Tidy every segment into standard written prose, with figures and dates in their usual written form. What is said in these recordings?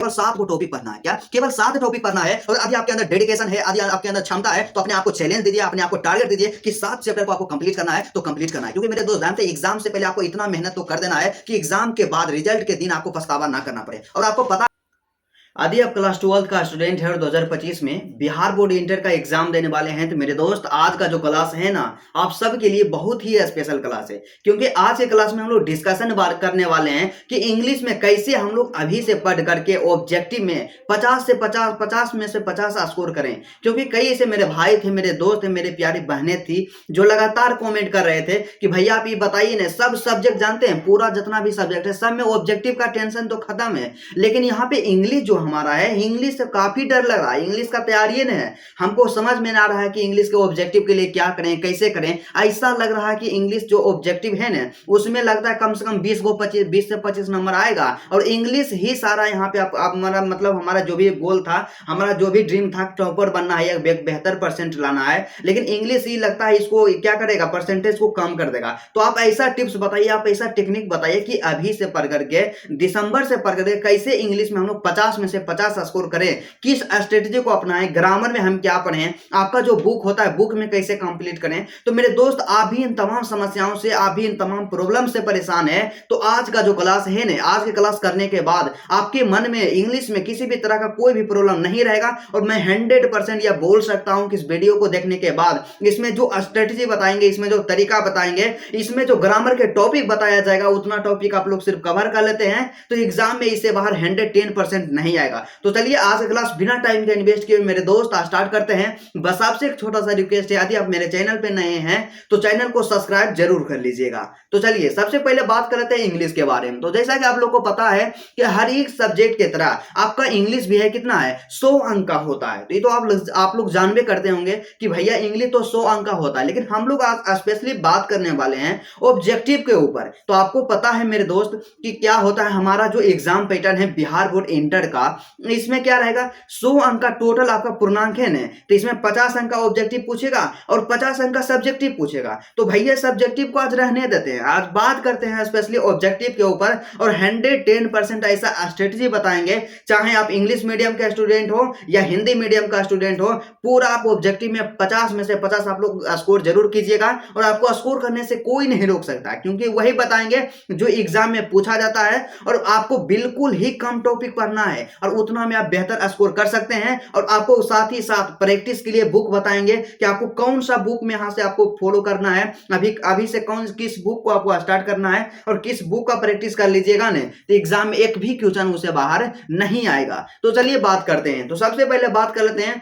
केवल 7 को टॉपिक पढ़ना है। क्या केवल 7 टॉपिक पढ़ना है? और यदि आपके अंदर डेडिकेशन है, यदि आपके अंदर क्षमता है, तो अपने आप को चैलेंज दीजिए, अपने आप को टारगेट दीजिए कि 7 चैप्टर को आपको कंप्लीट करना है, तो कंप्लीट करना है। क्योंकि मेरे दोस्त जानते हैं, एग्जाम से पहले आपको इतना मेहनत तो कर देना है कि एग्जाम के बाद रिजल्ट के दिन आपको पछतावा ना करना पड़े। और आपको पता, यदि आप क्लास 12 का स्टूडेंट है और 2025 में बिहार बोर्ड इंटर का एग्जाम देने वाले हैं, तो मेरे दोस्त आज का जो क्लास है ना, आप सबके लिए बहुत ही स्पेशल क्लास है। क्योंकि आज के क्लास में हम लोग डिस्कशन करने वाले हैं कि इंग्लिश में कैसे हम लोग अभी से पढ़ करके ऑब्जेक्टिव में 50 में से 50 स्कोर करें। क्योंकि कई ऐसे मेरे भाई थे, मेरे दोस्त थे, मेरे प्यारी बहनें थी जो लगातार कॉमेंट कर रहे थे कि भैया आप ये बताइए ना, सब सब्जेक्ट जानते हैं, पूरा जितना भी सब्जेक्ट है सब में ऑब्जेक्टिव का टेंशन तो खत्म है, लेकिन यहाँ पे इंग्लिश जो हमारा है, इंग्लिश से काफी डर लग रहा है। इंग्लिश का तैयारी नहीं है, हमको समझ में ना आ रहा है कि इंग्लिश के ऑब्जेक्टिव के लिए क्या करें, कैसे करें। ऐसा लग रहा है कि इंग्लिश जो ऑब्जेक्टिव है ना, उसमें लगता है कम से कम 20 से 25 नंबर आएगा और इंग्लिश ही सारा यहाँ पे आप हमारा मतलब हमारा जो भी गोल था, हमारा जो भी ड्रीम था, टॉपर बनना है या बेहतर परसेंट लाना है, लेकिन इंग्लिश ही लगता है इसको क्या करेगा, परसेंटेज को कम कर देगा। तो आप ऐसा टिप्स बताइए, आप ऐसा टेक्निक बताइए कि अभी से पढ़ करके, दिसंबर से पढ़ करके कैसे इंग्लिश में हम लोग 50 में से 50 स्कोर करें, किस स्ट्रेटजी को अपनाएं, ग्रामर में हम क्या पढ़ें, आपका जो बुक होता है बुक में कैसे कंप्लीट करें। तो मेरे दोस्त, आप भी इन तमाम समस्याओं से, आप भी इन तमाम प्रॉब्लम से परेशान है, तो आज का जो क्लास है ना, आज की क्लास करने के बाद आपके मन में इंग्लिश में किसी भी तरह का कोई भी प्रॉब्लम नहीं रहेगा। और मैं 100% यह बोल सकता हूं कि इस वीडियो को देखने के बाद इसमें जो स्ट्रेटजी बताएंगे, इसमें जो तरीका बताएंगे, इसमें जो ग्रामर के टॉपिक बताया जाएगा, उतना टॉपिक आप लोग सिर्फ कवर कर लेते हैं तो एग्जाम में इससे बाहर 110% नहीं आएगा। तो चलिए आज का क्लास बिना टाइम के इन्वेस्ट किए मेरे दोस्त स्टार्ट करते हैं। बस आपसे एक छोटा सा रिक्वेस्ट है, यदि आप मेरे चैनल पे नए हैं तो चैनल को सब्सक्राइब जरूर कर लीजिएगा। तो चलिए सबसे पहले बात करते हैं इंग्लिश के बारे में। तो जैसा कि आप लोग को पता है कि हर एक सब्जेक्ट की तरह आपका इंग्लिश भी है, कितना है, 100 अंक का होता है। तो ये तो आप लोग जानबे करते होंगे कि भैया इंग्लिश तो 100 अंक का होता है, लेकिन हम लोग आज स्पेशली बात करने वाले हैं ऑब्जेक्टिव के ऊपर। तो आपको पता है मेरे दोस्त कि क्या होता है, हमारा जो एग्जाम पैटर्न है बिहार बोर्ड इंटर का, इसमें क्या रहेगा, 100 अंक का टोटल आपका पूर्णांक है ना, तो इसमें 50 अंक का ऑब्जेक्टिव पूछेगा और 50 अंक का सब्जेक्टिव पूछेगा। तो भैया सब्जेक्टिव को आज रहने देते हैं, आज बात करते हैं स्पेशली ऑब्जेक्टिव के ऊपर और 110% ऐसा स्ट्रेटजी बताएंगे। चाहे आप इंग्लिश मीडियम का स्टूडेंट हो या हिंदी मीडियम का स्टूडेंट हो, पूरा आप ऑब्जेक्टिव में 50 में से 50 आप लोग स्कोर जरूर कीजिएगा। और आपको स्कोर करने से कोई नहीं रोक सकता, क्योंकि वही बताएंगे जो एग्जाम में पूछा जाता है। और आपको बिल्कुल ही कम टॉपिक पढ़ना है और उतना में आप बेहतर स्कोर कर सकते हैं। और आपको साथ ही साथ प्रैक्टिस के लिए बुक बताएंगे कि आपको कौन सा बुक में यहां से आपको फॉलो करना है, अभी से किस बुक को आपको स्टार्ट करना है और किस बुक का प्रैक्टिस कर लीजिएगा ना, तो एग्जाम में एक भी क्वेश्चन उसे बाहर नहीं आएगा। तो चलिए बात करते हैं। तो सबसे पहले बात कर लेते हैं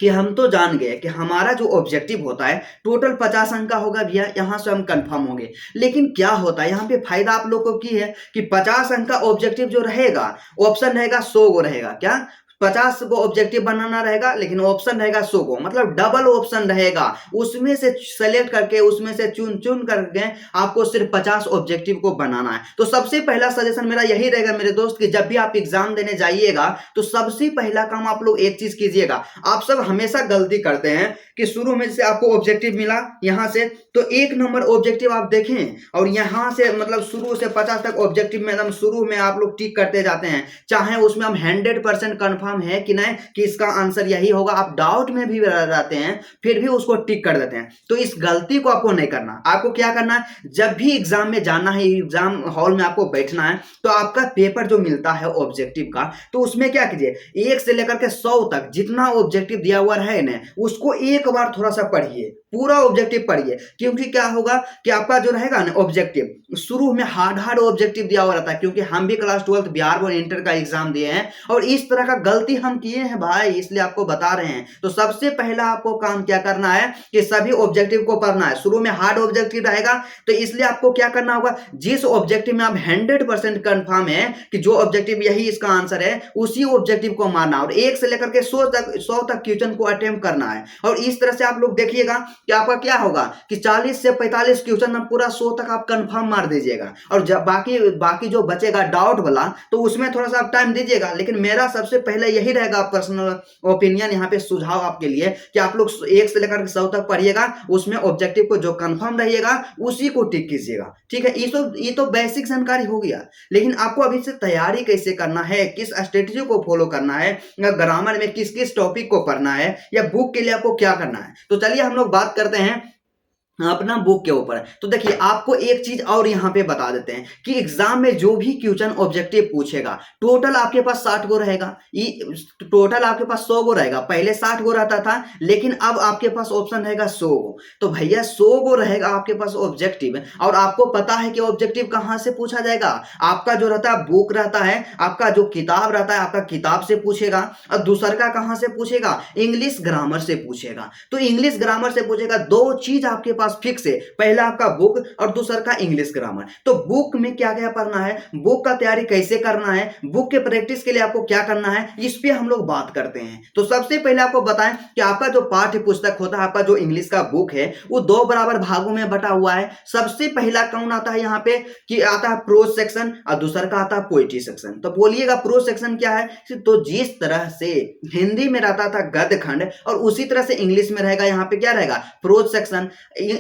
कि हम तो जान गए कि हमारा जो ऑब्जेक्टिव होता है टोटल 50 अंक का होगा भैया, यहां से हम कंफर्म होंगे। लेकिन क्या होता है यहाँ पे फायदा आप लोगों को की है कि 50 अंक का ऑब्जेक्टिव जो रहेगा, ऑप्शन रहेगा 100 को रहेगा, क्या 50 को ऑब्जेक्टिव बनाना रहेगा, लेकिन ऑप्शन रहेगा 100 को, मतलब डबल ऑप्शन रहेगा। उसमें से सेलेक्ट करके, उसमें से चुन चुन करके आपको सिर्फ 50 ऑब्जेक्टिव को बनाना है। तो सबसे पहला सजेशन मेरा यही रहेगा मेरे दोस्त कि जब भी आप एग्जाम देने जाइएगा तो सबसे पहला काम आप लोग एक चीज कीजिएगा। आप सब हमेशा गलती करते हैं कि शुरू में से आपको ऑब्जेक्टिव मिला यहां से, तो 1 नंबर ऑब्जेक्टिव आप देखें और यहां से मतलब शुरू से 50 तक ऑब्जेक्टिव में एकदम शुरू में आप लोग टिक करते जाते हैं, चाहे उसमें हम 100% कंफर्म है कि नहीं कि इसका आंसर यही होगा, आप डाउट में भी रहते हैं फिर भी उसको टिक कर देते हैं। तो इस गलती को आपको नहीं करना। आपको क्या करना है, जब भी एग्जाम में जाना है, एग्जाम हॉल में आपको बैठना है, तो आपका पेपर जो मिलता है ऑब्जेक्टिव का, तो उसमें क्या कीजिए, 1 से लेकर के 100 तक जितना ऑब्जेक्टिव दिया हुआ है ना, उसको एक बार थोड़ा सा पढ़िए, पूरा ऑब्जेक्टिव पढ़िए। क्योंकि क्या होगा कि आपका जो रहेगा ना ऑब्जेक्टिव, शुरू में हार्ड ऑब्जेक्टिव दिया हुआ रहता है, क्योंकि हम भी क्लास 12 बिहार बोर्ड इंटर का एग्जाम दिए हैं और इस तरह का गलती हम किए हैं भाई, इसलिए आपको बता रहे हैं। तो सबसे पहला आपको काम क्या करना है कि सभी ऑब्जेक्टिव को पढ़ना है। शुरू में हार्ड ऑब्जेक्टिव रहेगा, तो इसलिए आपको क्या करना होगा, जिस ऑब्जेक्टिव में आप 100% कंफर्म है कि जो ऑब्जेक्टिव यही इसका आंसर है, उसी ऑब्जेक्टिव को मारना और 1 से लेकर के 100 तक क्वेश्चन को अटेम्प्ट करना है। और इस तरह से आप लोग देखिएगा कि आपका क्या होगा कि 40 से 45 क्वेश्चन में पूरा 100 तक आप कंफर्म मार दीजिएगा, और जब बाकी बाकी जो बचेगा डाउट वाला तो उसमें थोड़ा सा आप टाइम दीजिएगा। लेकिन मेरा सबसे पहले यही रहेगा पर्सनल ओपिनियन, यहाँ पे सुझाव आपके लिए, कि आप लोग 1 से लेकर 100 तक पढ़िएगा, उसमें ऑब्जेक्टिव को जो कंफर्म रहिएगा उसी को टिक कीजिएगा। ठीक है, ये तो बेसिक जानकारी हो गया। लेकिन आपको अभी से तैयारी कैसे करना है, किस स्ट्रेटजी को फॉलो करना है, ग्रामर में किस किस टॉपिक को पढ़ना है, या बुक के लिए आपको क्या करना है, तो चलिए हम लोग बात करते हैं अपना बुक के ऊपर। तो देखिए आपको एक चीज और यहाँ पे बता देते हैं कि एग्जाम में जो भी क्वेश्चन ऑब्जेक्टिव पूछेगा, टोटल आपके पास 60 गो रहेगा, टोटल आपके पास 100 गो रहेगा। पहले 60 गो रहता था, लेकिन अब आपके पास ऑप्शन रहेगा 100 गो। तो भैया 100 गो रहेगा आपके पास ऑब्जेक्टिव, और आपको पता है कि ऑब्जेक्टिव कहाँ से पूछा जाएगा, आपका जो रहता है बुक रहता है, आपका जो किताब रहता है, आपका किताब से पूछेगा, और दूसर का कहाँ से पूछेगा, इंग्लिश ग्रामर से पूछेगा। तो इंग्लिश ग्रामर से पूछेगा, दो चीज आपके पास फिक्स है, पहला आपका बुक और दूसरा का इंग्लिश ग्रामर। तो बुक में क्या क्या पढ़ना है, बुक का तैयारी कैसे करना है, बुक के प्रैक्टिस के लिए आपको क्या करना है, इस पे हम लोग बात करते हैं। तो सबसे पहले आपको बताएं कि आपका जो पाठ्य पुस्तक होता है, आपका जो इंग्लिश का बुक है, वो 2 बराबर भागों में बटा हुआ है। सबसे पहला कौन आता है यहाँ पे, कि आता है प्रोज सेक्शन, और दूसरा का आता है पोइट्री सेक्शन। तो बोलिएगा प्रोज सेक्शन क्या है, तो जिस तरह से हिंदी में रहता था गद्य खंड, और उसी तरह से इंग्लिश में रहेगा यहाँ पे क्या रहेगा, प्रोज सेक्शन।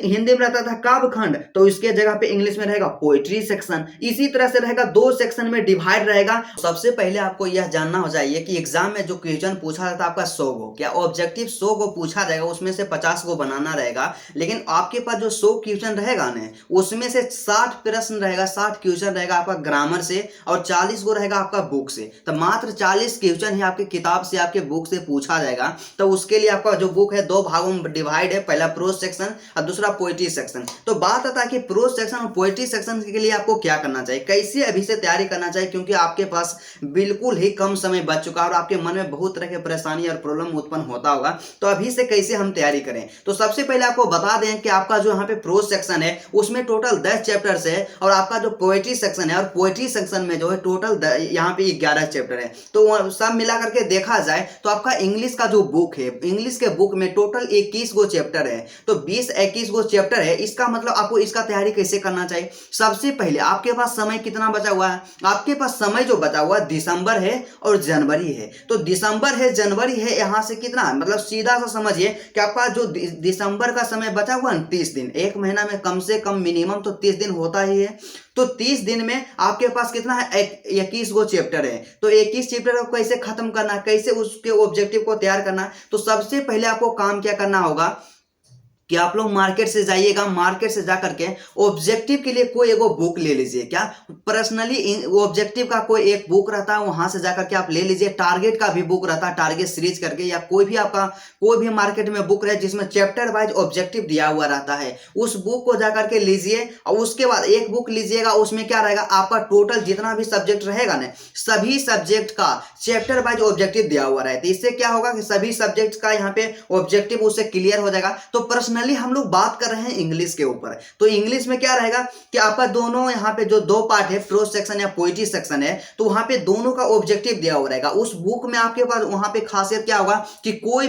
हिंदी में रहता था काव्य खंड, तो इसके जगह पे इंग्लिश में रहेगा पोइट्री सेक्शन। इसी तरह से रहेगा, 2 सेक्शन में डिवाइड रहेगा। सबसे पहले आपको यह जानना हो जाइए कि एग्जाम में जो क्वेश्चन पूछा जाता है आपका 100 गो, क्या ऑब्जेक्टिव 100 गो पूछा जाएगा, उसमें से 50 गो बनाना रहेगा। लेकिन आपके पास जो 100 क्वेश्चन रहेगा ना, उसमें से 60 प्रश्न रहेगा, 60 क्वेश्चन रहेगा आपका ग्रामर से, और 40 गो रहेगा आपका बुक से। तो मात्र 40 क्वेश्चन ही आपके किताब से, आपके बुक से पूछा जाएगा। तो उसके लिए आपका जो बुक है 2 भागों में डिवाइड है, पहला प्रोज सेक्शन और दूसरा पोइट्री सेक्शन। तो बात आता है कि प्रोज सेक्शन और पोइट्री सेक्शन के लिए आपको क्या करना चाहिए, कैसे अभी से तैयारी करना चाहिए, क्योंकि आपके पास बिल्कुल ही कम समय बच चुका है और आपके मन में बहुत तरह के परेशानी और प्रॉब्लम उत्पन्न होता होगा। तो अभी से कैसे हम तैयारी करें, तो सबसे पहले आपको बता दें कि आपका जो यहाँ पे प्रोज सेक्शन है उसमें टोटल 10 चैप्टर्स है, और आपका जो पोइट्री सेक्शन है, और पोइट्री सेक्शन में जो है टोटल यहाँ पे 11 चैप्टर है। तो सब मिला करके देखा जाए तो आपका इंग्लिश का जो बुक है, इंग्लिश के बुक में टोटल 21 गो चैप्टर है। तो 20-21 गो चैप्टर है, इसका मतलब आपको इसका तैयारी कैसे करना चाहिए। सबसे पहले आपके पास समय कितना बचा हुआ है, आपके पास समय जो बचा हुआ है दिसंबर है और जनवरी है। तो दिसंबर है, जनवरी है, यहां से कितना, मतलब सीधा सा समझिए कि आपका जो दिसंबर का समय बचा हुआ है 30 दिन, एक महीना में कम से कम मिनिमम तो 30 दिन होता ही है। तो 30 दिन में आपके पास कितना है, 21 गो चैप्टर है। तो 21 चैप्टर को कैसे खत्म करना है, कैसे उसके ऑब्जेक्टिव को तैयार करना है, तो सबसे पहले आपको काम क्या करना होगा कि आप लोग मार्केट से जाइएगा, मार्केट से जाकर के ऑब्जेक्टिव के लिए कोई एगो बुक ले लीजिए। क्या पर्सनली ऑब्जेक्टिव का कोई एक बुक रहता है, वहां से जाकर के आप ले लीजिए। टारगेट का भी बुक रहता है, टारगेट सीरीज करके, या कोई भी आपका कोई भी मार्केट में बुक रहे जिसमें चैप्टर वाइज ऑब्जेक्टिव दिया हुआ रहता है, उस बुक को जाकर के लीजिए। और उसके बाद एक बुक लीजिएगा, उसमें क्या रहेगा, आपका टोटल जितना भी सब्जेक्ट रहेगा ना, सभी सब्जेक्ट का चैप्टर वाइज ऑब्जेक्टिव दिया हुआ रहता है। इससे क्या होगा कि सभी सब्जेक्ट का यहाँ पे ऑब्जेक्टिव उससे क्लियर हो जाएगा। तो पर्सनल हम लोग बात कर रहे हैं इंग्लिश के ऊपर। तो इंग्लिश में क्या रहेगा कि आपका दोनों यहाँ पे जो 2 पार्ट है, प्रोज सेक्शन या पोइट्री सेक्शन है, तो वहां पे दोनों का ऑब्जेक्टिव दिया हुआ रहेगा। उस बुक में आपके पास वहां पे खासियत क्या होगा कि कोई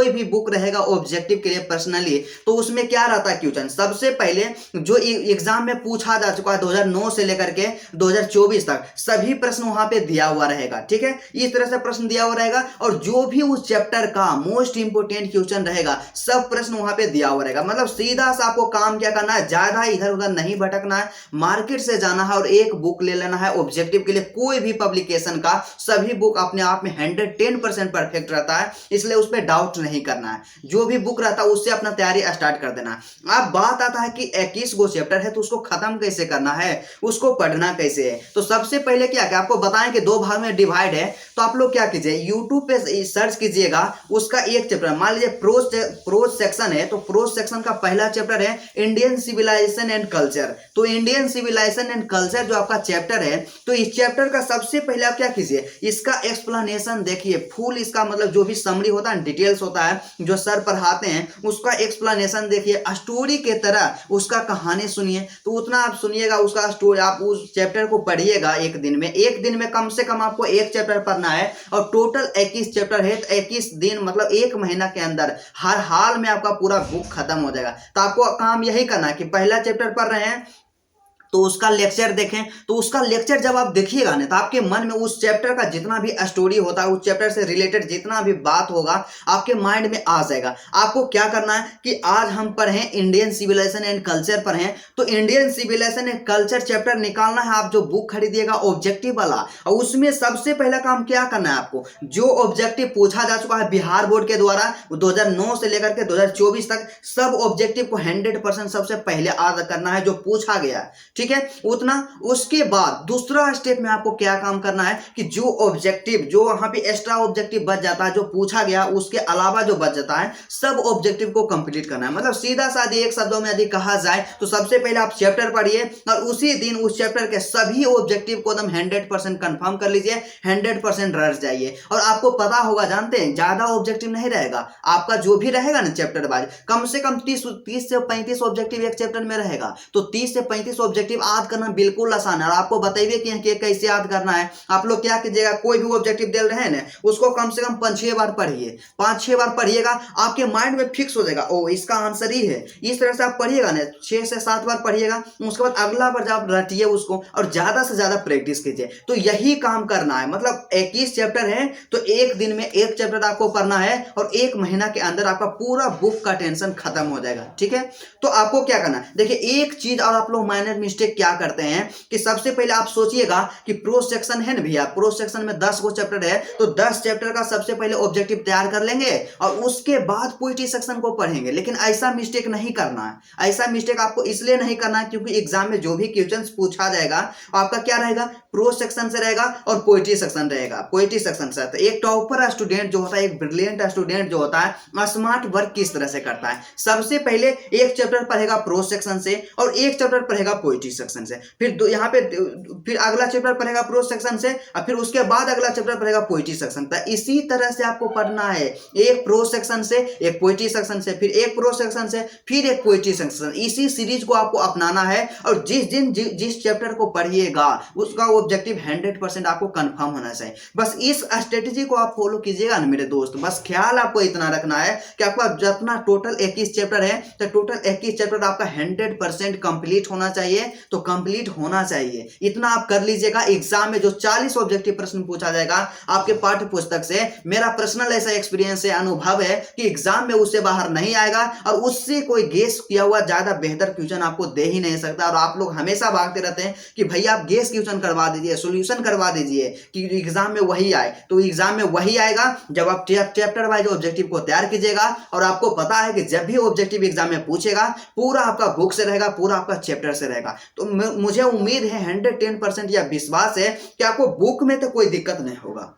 भी बुक रहेगा ऑब्जेक्टिव के लिए पर्सनली, तो उसमें क्या रहता है क्वेश्चन, सबसे पहले जो एग्जाम में पूछा जा चुका है 2009 से लेकर के 2024 तक, सभी प्रश्न वहां पे दिया हुआ रहेगा। ठीक है, इस तरह से प्रश्न दिया हुआ रहेगा, और जो भी उस चैप्टर का मोस्ट इंपोर्टेंट क्वेश्चन रहेगा, सब प्रश्न वहां पे दिया हुआ रहेगा। मतलब सीधा सा आपको काम क्या करना है, ज्यादा इधर उधर नहीं भटकना है, मार्केट से जाना है और एक बुक ले लेना है ऑब्जेक्टिव के लिए। कोई भी पब्लिकेशन का सभी बुक अपने आप में 110% परफेक्ट रहता है, इसलिए उस पर डाउट नहीं करना है। जो भी बुक रहता है उससे अपना तैयारी स्टार्ट कर देना है। अब बात आता है कि 21 गो चैप्टर है, तो उसको खत्म कैसे करना है, उसको पढ़ना कैसे है। तो सबसे पहले क्या कि आपको बताएं कि 2 भाग में डिवाइड है। तो आप लोग क्या कीजिए, यूट्यूब पे सर्च कीजिएगा, उसका एक चैप्टर, मान लीजिए प्रोज सेक्शन है, तो प्रोज सेक्शन का पहला चैप्टर है इंडियन सिविलाइजेशन एंड कल्चर। तो इंडियन सिविलाइजेशन एंड कल्चर जो आपका चैप्टर है, तो इस चैप्टर का सबसे पहले आप क्या कीजिए, इसका एक्सप्लेनेशन देखिए फुल, इसका मतलब जो भी समरी होता है, डिटेल्स होता है जो सर पढ़ाते हैं, उसका एक्सप्लेनेशन देखिए, स्टोरी के तरह उसका कहानी सुनिए। तो उतना आप सुनिएगा, उसका स्टोरी, आप उस चैप्टर को पढ़िएगा एक दिन में कम से कम आपको एक चैप्टर पढ़ना है। और टोटल 21 चैप्टर है, तो 21 दिन मतलब एक महीना के अंदर हर हाल में आपका पूरा पूरा बुक खत्म हो जाएगा। तो आपको काम यही करना है कि पहला चैप्टर पढ़ रहे हैं तो उसका लेक्चर देखें, तो उसका लेक्चर जब आप देखिएगा ना तो आपके मन में उस चैप्टर का जितना भी स्टोरी होता है, उस चैप्टर से रिलेटेड जितना भी बात होगा आपके माइंड में आ जाएगा। आपको क्या करना है कि आज हम पढ़ें इंडियन सिविलाइजेशन एंड कल्चर पढ़ें, तो Indian civilization and culture chapter निकालना है। आप जो बुक खरीदिएगा ऑब्जेक्टिव वाला, और उसमें सबसे पहला काम क्या करना है आपको, जो ऑब्जेक्टिव पूछा जा चुका है बिहार बोर्ड के द्वारा 2009 से लेकर के 2024 तक, सब ऑब्जेक्टिव को 100% सबसे पहले याद करना है जो पूछा गया है, ठीक है उतना। उसके बाद दूसरा स्टेप में आपको क्या काम करना है कि जो ऑब्जेक्टिव, जो वहां पे एक्स्ट्रा ऑब्जेक्टिव बच जाता है, जो पूछा गया उसके अलावा जो बच जाता है, सब ऑब्जेक्टिव को कंप्लीट करना है। मतलब सीधा साधा एक शब्दों में यदि कहा जाए तो सबसे पहले आप चैप्टर पढ़िए और उसी दिन उस चैप्टर के सभी ऑब्जेक्टिव को एकदम 100% कंफर्म कर लीजिए, 100% रट जाइए। और आपको पता होगा, जानते हैं ज्यादा ऑब्जेक्टिव नहीं रहेगा आपका, जो भी रहेगा ना चैप्टर वाइज, कम से कम 30 से 35 ऑब्जेक्टिव एक चैप्टर में रहेगा। तो 30 से 35 ऑब्जेक्टिव याद करना बिल्कुल आसान है। और आपको बताइए कि कैसे याद करना है। आप लोग क्या कीजिएगा, कोई भी ऑब्जेक्टिव दे रहे हैं ना उसको कम से कम 5-6 बार पढ़िए, 5-6 बार पढ़िएगा, आपके माइंड में फिक्स हो जाएगा, ओ इसका आंसर ही है। इस तरह से आप पढ़िएगा ना 6 से 7 बार पढ़िएगा, उसके बाद अगला बार आप रटिए उसको और ज्यादा से ज्यादा प्रैक्टिस कीजिए। तो यही काम करना है। मतलब 21 चैप्टर है तो एक दिन में एक चैप्टर आपको पढ़ना है और एक महीना के अंदर आपका पूरा बुक का टेंशन खत्म हो जाएगा, ठीक है। तो आपको क्या करना है, देखिए एक चीज और आप लोग माइनर मिस्टेक क्या करते हैं कि सबसे पहले आप सोचिएगा कि प्रो सेक्शन है ना भैया, प्रो सेक्शन में 10 गो चैप्टर है, तो 10 चैप्टर का सबसे पहले ऑब्जेक्टिव तैयार कर लेंगे और उसके बाद पोइट्री सेक्शन को पढ़ेंगे। लेकिन ऐसा मिस्टेक नहीं करना है। ऐसा मिस्टेक आपको इसलिए नहीं करना है क्योंकि एग्जाम में जो भी क्वेश्चंस पूछा जाएगा आपका क्या रहेगा, प्रो सेक्शन से रहेगा और पोइट्री सेक्शन रहेगा। पोइट्री सेक्शन से तो एक टॉपर स्टूडेंट जो होता है, एक ब्रिलियंट स्टूडेंट जो होता है, स्मार्ट वर्क किस तरह से करता है, सबसे पहले एक चैप्टर पढ़ेगा प्रो सेक्शन से और एक चैप्टर पढ़ेगा पोइट्री सेक्शन से, फिर यहाँ पे फिर अगला चैप्टर पढ़ेगा प्रो सेक्शन से और फिर उसके बाद अगला चैप्टर पढ़ेगा पोइट्री सेक्शन। तो इसी तरह से आपको पढ़ना है, एक प्रो सेक्शन से, एक पोइट्री सेक्शन से, फिर एक प्रो सेक्शन से, फिर एक पोइट्री सेक्शन। इसी सीरीज को आपको अपनाना है और जिस दिन जिस चैप्टर को पढ़िएगा उसका ऑब्जेक्टिव 100% आपको कंफर्म होना चाहिए। बस इस स्ट्रेटेजी को आप फॉलो कीजिएगा ना मेरे दोस्त। बस ख्याल आपको इतना रखना है कि आपका जितना टोटल 21 चैप्टर है तो टोटल 21 चैप्टर आपका 100% कंप्लीट होना चाहिए। तो कंप्लीट होना चाहिए, इतना आप कर लीजिएगा। एग्जाम में जो 40 ऑब्जेक्टिव प्रश्न पूछा जाएगा आपके पाठ्य पुस्तक से, मेरा पर्सनल ऐसा एक्सपीरियंस है, अनुभव है कि एग्जाम में उससे बाहर नहीं आएगा और उससे कोई गेस किया हुआ ज्यादा बेहतर क्वेश्चन आपको दे ही नहीं सकता। और आप लोग हमेशा भागते रहते हैं कि भैया आप गेस क्वेश्चन करवा दीजिए, सॉल्यूशन करवा दीजिए कि एग्जाम में वही आए। तो एग्जाम में वही आएगा जब आप चैप्टर वाइज ऑब्जेक्टिव को तैयार कीजिएगा। और आपको पता है कि जब भी ऑब्जेक्टिव एग्जाम में पूछेगा पूरा आपका बुक से रहेगा, पूरा आपका चैप्टर से रहेगा। तो मुझे उम्मीद है 110% या विश्वास है कि आपको बुक में तो कोई दिक्कत नहीं होगा,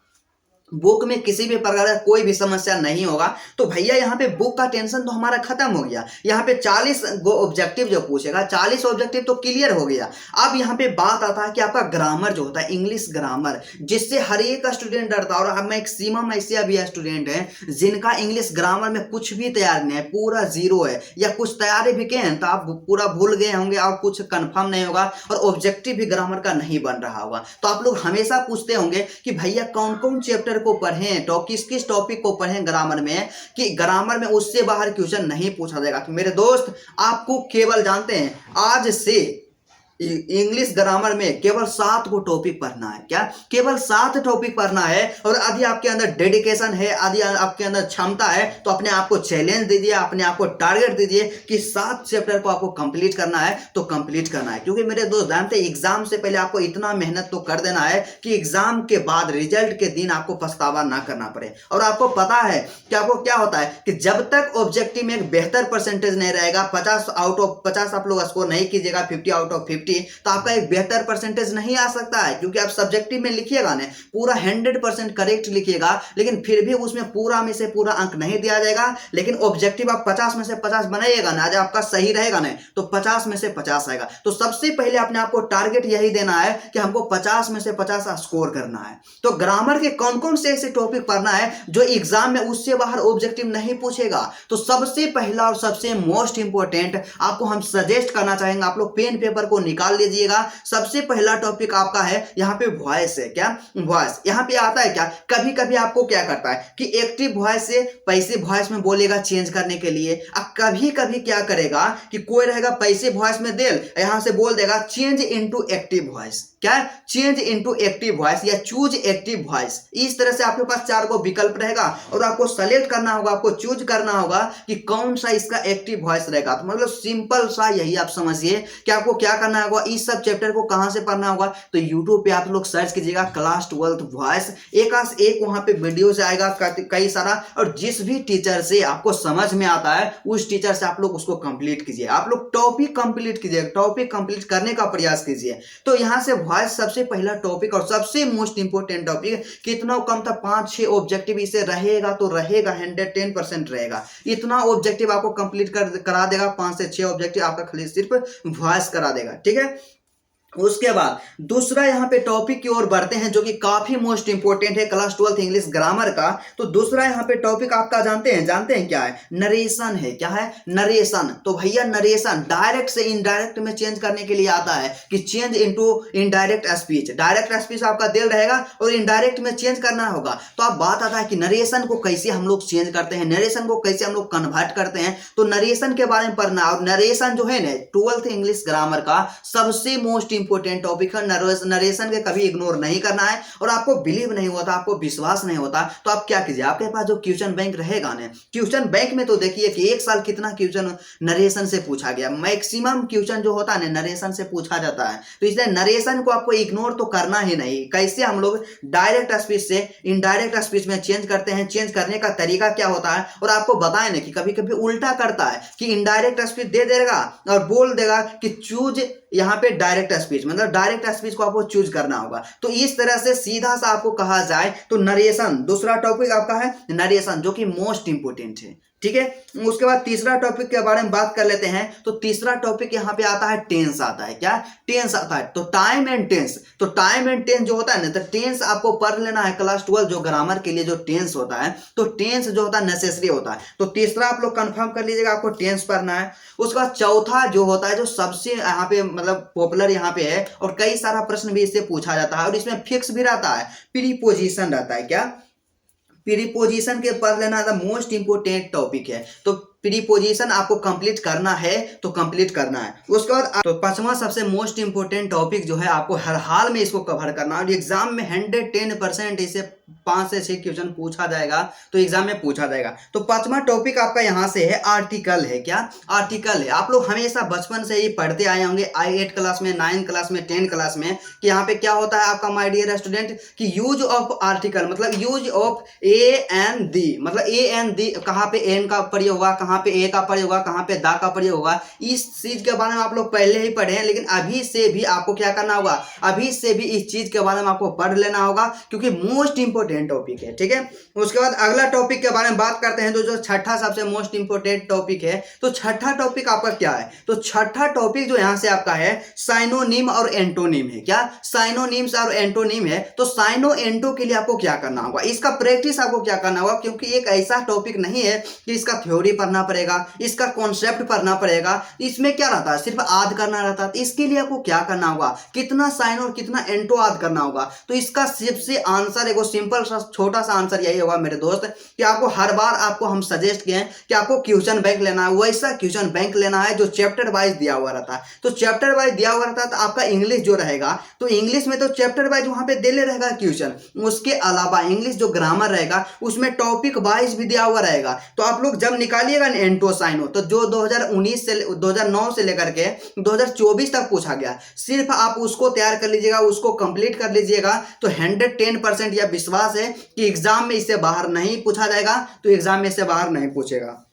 बुक में किसी भी प्रकार का कोई भी समस्या नहीं होगा। तो भैया यहाँ पे बुक का टेंशन तो हमारा खत्म हो गया। यहाँ पे 40 ऑब्जेक्टिव जो पूछेगा 40 ऑब्जेक्टिव तो क्लियर हो गया। अब यहाँ पे बात आता है कि आपका ग्रामर जो होता है, इंग्लिश ग्रामर, जिससे हर एक स्टूडेंट डरता है। और मैक्सिमम ऐसे भी स्टूडेंट हैं जिनका इंग्लिश ग्रामर में कुछ भी तैयार नहीं है, पूरा जीरो है, या कुछ तैयारी भी किए हैं तो आप पूरा भूल गए होंगे और कुछ कंफर्म नहीं होगा और ऑब्जेक्टिव भी ग्रामर का नहीं बन रहा होगा। तो आप लोग हमेशा पूछते होंगे कि भैया कौन कौन चैप्टर को पढ़ें, तो किस किस टॉपिक को पढ़ें ग्रामर में, कि ग्रामर में उससे बाहर क्वेश्चन नहीं पूछा जाएगा। तो मेरे दोस्त आपको केवल जानते हैं आज से इंग्लिश ग्रामर में केवल 7 को टॉपिक पढ़ना है। क्या केवल 7 टॉपिक पढ़ना है। और यदि आपके अंदर डेडिकेशन है, यदि आपके अंदर क्षमता है तो अपने आप को चैलेंज दीजिए, अपने आप को टारगेट दीजिए कि 7 चैप्टर को आपको कंप्लीट करना है तो कंप्लीट करना है। क्योंकि मेरे दोस्त जानते हैं एग्जाम से पहले आपको इतना मेहनत तो कर देना है कि एग्जाम के बाद रिजल्ट के दिन आपको पछतावा ना करना पड़े। और आपको पता है कि आपको क्या होता है कि जब तक ऑब्जेक्टिव में एक बेहतर परसेंटेज नहीं रहेगा, 50 आउट ऑफ 50 आप लोग स्कोर नहीं कीजिएगा, 50 आउट ऑफ 50, तो आपका एक बेहतर परसेंटेज नहीं आ सकता है। क्योंकि आप सब्जेक्टिव में लिखिएगा ना पूरा 100% करेक्ट लिखिएगा, लेकिन फिर भी उसमें पूरा में से पूरा अंक नहीं दिया जाएगा। लेकिन ऑब्जेक्टिव आप 50 में से 50 बनाइएगा ना, आज आपका सही रहेगा ना तो 50 में से 50 आएगा। तो सबसे पहले अपने आपको टारगेट यही देना है कि हमको 50 में से 50 स्कोर करना है। तो ग्रामर के कौन कौन से ऐसे टॉपिक पढ़ना है जो एग्जाम में उससे बाहर ऑब्जेक्टिव नहीं पूछेगा। तो सबसे पहला और सबसे मोस्ट इंपोर्टेंट आपको हम सजेस्ट करना चाहेंगे, आप लोग पेन पेपर को निकाल निकाल लीजिएगा। सबसे पहला टॉपिक आपका है यहाँ पे वॉइस है। क्या वॉइस यहाँ पे आता है क्या, कभी कभी आपको क्या करता है कि एक्टिव वॉइस से पैसे वॉइस में बोलेगा चेंज करने के लिए। अब कभी कभी क्या करेगा कि कोई रहेगा पैसे वॉइस में दे, यहां से बोल देगा चेंज इनटू एक्टिव वॉइस। क्या चेंज इनटू एक्टिव वॉइस या चूज एक्टिव वॉइस। इस तरह से आपके पास 4 विकल्प रहेगा और आपको सेलेक्ट करना होगा, आपको चूज करना होगा कि कौन सा इसका एक्टिव वॉइस रहेगा। तो मतलब सिंपल सा यही आप समझिए कि आपको क्या करना होगा। इस सब चैप्टर को कहां से पढ़ना होगा, तो यूट्यूब पे आप लोग सर्च कीजिएगा क्लास 12 वॉइस, एक वहां पे वीडियो से आएगा कई सारा, और जिस भी टीचर से आपको समझ में आता है उस टीचर से आप लोग उसको कंप्लीट कीजिए। आप लोग टॉपिक कंप्लीट कीजिए, टॉपिक कंप्लीट करने का प्रयास कीजिए। तो यहां से वॉइस सबसे पहला टॉपिक और सबसे मोस्ट इंपोर्टेंट टॉपिक, कितना कम था 5-6 ऑब्जेक्टिव इसे रहेगा तो रहेगा, 110% रहेगा। इतना ऑब्जेक्टिव आपको कंप्लीट करा देगा, 5 से 6 ऑब्जेक्टिव आपका खाली सिर्फ वॉइस करा देगा। ठीक है, उसके बाद दूसरा यहाँ पे टॉपिक की ओर बढ़ते हैं जो कि काफी मोस्ट इंपोर्टेंट है क्लास 12 इंग्लिश ग्रामर का। तो दूसरा यहाँ पे टॉपिक आपका जानते हैं क्या है, नरेशन है। क्या है, नरेशन। तो भैया नरेशन डायरेक्ट से इनडायरेक्ट में चेंज करने के लिए आता है कि change into indirect speech. Direct speech आपका दिल रहेगा और इनडायरेक्ट में चेंज करना होगा। तो अब बात आता है कि नरेशन को कैसे हम लोग चेंज करते हैं, नरेशन को कैसे हम लोग कन्वर्ट करते हैं। तो नरेशन के बारे में पढ़ना, और नरेशन जो है ना 12th इंग्लिश ग्रामर का सबसे मोस्ट इंपोर्टेंट टॉपिक है। नरेशन के कभी इग्नोर नहीं करना है। और आपको बिलीव नहीं होता, आपको विश्वास नहीं होता, तो आप क्या कीजिए, आपके पास जो क्वेश्चन बैंक रहेगा ना, क्वेश्चन बैंक में तो देखिए कि एक साल कितना क्वेश्चन नरेशन से पूछा गया। मैक्सिमम क्वेश्चन जो होता है ना नरेशन से पूछा जाता है। तो इसलिए नरेशन को आपको इग्नोर तो करना ही नहीं। कैसे हम लोग डायरेक्ट स्पीच से इनडायरेक्ट स्पीच में चेंज करते हैं, चेंज करने का तरीका क्या होता है। और आपको बताएं ना कि कभी कभी उल्टा करता है कि इनडायरेक्ट स्पीच दे देगा और बोल देगा कि चूज यहाँ पे डायरेक्ट स्पीच, मतलब डायरेक्ट स्पीच को आपको चूज करना होगा। तो इस तरह से सीधा सा आपको कहा जाए तो नरेशन दूसरा टॉपिक आपका है, नरेशन जो कि मोस्ट इंपोर्टेंट है। ठीक है, उसके बाद तीसरा टॉपिक के बारे में बात कर लेते हैं। तो तीसरा टॉपिक यहाँ पे आता है टेंस आता है। क्या टेंस आता है, तो टाइम एंड टेंस। तो टाइम एंड टेंस जो होता है ना, तो टेंस आपको पढ़ लेना है क्लास 12 जो ग्रामर के लिए जो टेंस होता है, तो टेंस जो होता है नेसेसरी होता है। तो तीसरा आप लोग कंफर्म कर लीजिएगा, आपको टेंस पढ़ना है। उसके बाद चौथा जो होता है, जो सबसे यहाँ पे मतलब पॉपुलर यहाँ पे है और कई सारा प्रश्न भी इससे पूछा जाता है और इसमें फिक्स भी रहता है, प्रीपोजिशन रहता है। क्या प्रीपोजिशन के पढ़ लेना द मोस्ट इंपोर्टेंट टॉपिक है। तो प्रीपोजिशन आपको कंप्लीट करना है तो कंप्लीट करना है। उसके बाद तो पांचवा सबसे मोस्ट इंपोर्टेंट टॉपिक जो है, आपको हर हाल में इसको कवर करना है और एग्जाम में 110% इसे 5 से 6 क्वेश्चन पूछा जाएगा, तो एग्जाम में पूछा जाएगा। तो पांचवा टॉपिक आपका यहाँ से है आर्टिकल है। क्या आर्टिकल है, आप लोग हमेशा बचपन से ही पढ़ते आए होंगे 8 क्लास में, 9 क्लास में, 10 क्लास में, कि यहाँ पे क्या होता है आपका माय डियर स्टूडेंट कि यूज ऑफ आर्टिकल मतलब यूज ऑफ ए एन दी, मतलब ए एन दी कहाँ पे एन का प्रयोग होगा, कहाँ पे ए का प्रयोग होगा, कहाँ पे दा का प्रयोग होगा। इस चीज के बारे में आप लोग पहले ही पढ़े हैं, लेकिन अभी से भी आपको क्या करना होगा, अभी से भी इस चीज के बारे में आपको पढ़ लेना होगा क्योंकि मोस्ट इंपोर्टेंट टॉपिक है। ठीक है, उसके बाद अगला टॉपिक के बारे में बात करते हैं, तो जो छठा सबसे मोस्ट इंपोर्टेंट टॉपिक है। तो छठा टॉपिक आपका क्या है, तो छठा टॉपिक जो यहाँ से आपका है साइनोनिम और एंटोनिम है। क्या साइनोनिम्स और एंटोनिम है। तो साइनो एंटो के लिए आपको क्या करना होगा, इसका प्रैक्टिस आपको क्या करना होगा, क्योंकि एक ऐसा टॉपिक नहीं है कि इसका थ्योरी पढ़ना पड़ेगा, इसका कॉन्सेप्ट पढ़ना पड़ेगा। इसमें क्या रहता है, सिर्फ आद करना रहता है। इसके लिए आपको क्या करना होगा, कितना साइन और कितना एंटो आद करना होगा। तो इसका सबसे आंसर एगो सिंपल सा छोटा सा आंसर यही होगा मेरे दोस्त कि आपको हर बार आपको हम सजेस्ट किए कि आपको क्वेश्चन बैंक लेना है, वैसा क्वेश्चन बैंक लेना है जो चैप्टर वाइज दिया हुआ रहता है। तो चैप्टर वाइज दिया हुआ रहता है, तो आपका इंग्लिश जो रहेगा, तो इंग्लिश में तो चैप्टर वाइज वहां पे दे रहेगा क्वेश्चन। उसके अलावा इंग्लिश जो ग्रामर रहेगा उसमें टॉपिक वाइज भी दिया हुआ रहेगा। तो आप लोग जब निकालिएगा एंटो साइनो, तो जो 2009 से लेकर के 2024 तक पूछा गया, सिर्फ आप उसको तैयार कर लीजिएगा, उसको कंप्लीट कर लीजिएगा, तो 110% यह विश्वास है कि एग्जाम में इससे बाहर नहीं पूछा जाएगा, तो एग्जाम में इससे बाहर नहीं पूछेगा।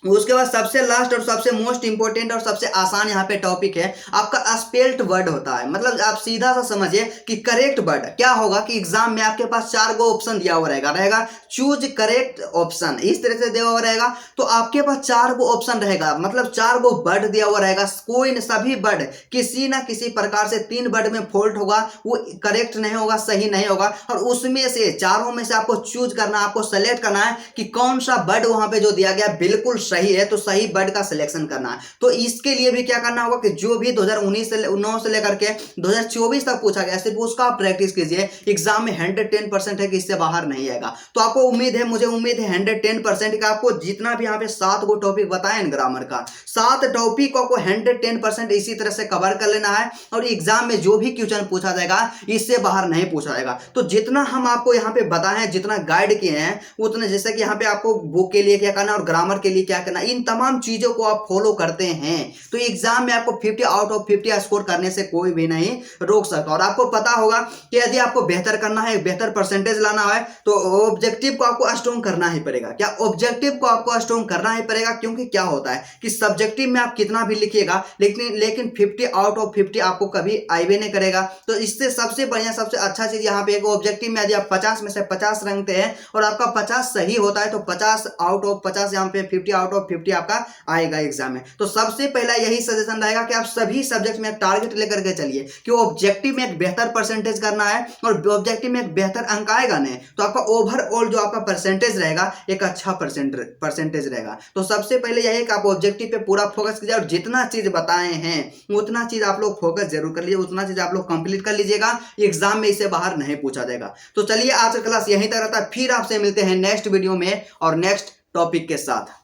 उसके बाद सबसे लास्ट और सबसे मोस्ट इंपोर्टेंट और सबसे आसान यहाँ पे टॉपिक है आपका स्पेल्ट वर्ड होता है। मतलब आप सीधा सा समझिए कि करेक्ट वर्ड क्या होगा कि एग्जाम में आपके पास 4 गो ऑप्शन दिया हुआ रहेगा चूज करेक्ट ऑप्शन, इस तरह से दिया हुआ रहेगा। तो आपके पास 4 गो ऑप्शन रहेगा, मतलब 4 गो वर्ड दिया हुआ रहेगा। कोई सभी वर्ड किसी ना किसी प्रकार से 3 वर्ड में फॉल्ट होगा, वो करेक्ट नहीं होगा, सही नहीं होगा। और उसमें से चारों में से आपको चूज करना, आपको सेलेक्ट करना है कि कौन सा वर्ड वहां पे जो दिया गया बिल्कुल सही है तो सही वर्ड का सिलेक्शन करना है। तो इसके लिए भी क्या करना होगा कि जो भी 2019 से 9 से लेकर के 2024 तक पूछा गया सिर्फ उसका आप प्रैक्टिस कीजिए। एग्जाम में 110% है कि इससे बाहर नहीं आएगा। तो आपको उम्मीद है, मुझे उम्मीद है 110% का आपको जितना भी यहाँ पे 7 गो टॉपिक बताए ग्रामर का, 7 टॉपिक को आपको 110% इसी तरह से कवर कर लेना है और एग्जाम में जो भी क्वेश्चन पूछा जाएगा इससे बाहर नहीं पूछा जाएगा। तो जितना हम आपको यहाँ पे बताए हैं, जितना गाइड किए हैं, उतने जैसे कि यहाँ पे आपको बुक के लिए क्या करना और ग्रामर के लिए क्या करना, इन तमाम चीजों को आप फॉलो करते हैं तो एग्जाम में आपको 50 आउट ऑफ 50 स्कोर करने से कोई भी नहीं रोक सकता। और आपको पता होगा कि यदि आपको बेहतर करना है, बेहतर परसेंटेज लाना है तो ऑब्जेक्टिव को आपको स्ट्रॉन्ग करना ही पड़ेगा। क्या ऑब्जेक्टिव को आपको स्ट्रॉन्ग करना ही पड़ेगा, क्योंकि क्या होता है कि सब्जेक्टिव में आप कितना भी लिखिएगा लेकिन 50 आउट ऑफ 50 आपको कभी आईवे नहीं करेगा। तो इससे सबसे बढ़िया, सबसे अच्छा चीज यहाँ पे एक ऑब्जेक्टिव में यदि आप 50 में से 50 रंगते हैं और आपका 50 सही होता है तो 50 आउट ऑफ 50 यहाँ पे 50 आउट ऑफ 50 आपका आएगा एग्जाम में। तो सबसे पहला यही सजेशन रहेगा कि आप सभी सब्जेक्ट में टारगेट लेकर के चलिए कि ऑब्जेक्टिव में एक बेहतर परसेंटेज करना है और ऑब्जेक्टिव में एक बेहतर अंक आएगा नहीं तो आपका ओवरऑल जो आपका परसेंटेज रहेगा एक अच्छा परसेंटेज रहेगा। तो सबसे पहले यही कि आप ऑब्जेक्टिव पे पूरा फोकस कीजिए और जितना चीज बताए हैं उतना चीज आप लोग फोकस जरूर कर लीजिए, उतना चीज आप लोग कंप्लीट कर लीजिएगा, एग्जाम में इसे बाहर नहीं पूछा जाएगा। तो चलिए आज का क्लास यहीं तक रहता है, फिर आपसे मिलते हैं नेक्स्ट वीडियो में और नेक्स्ट टॉपिक के साथ।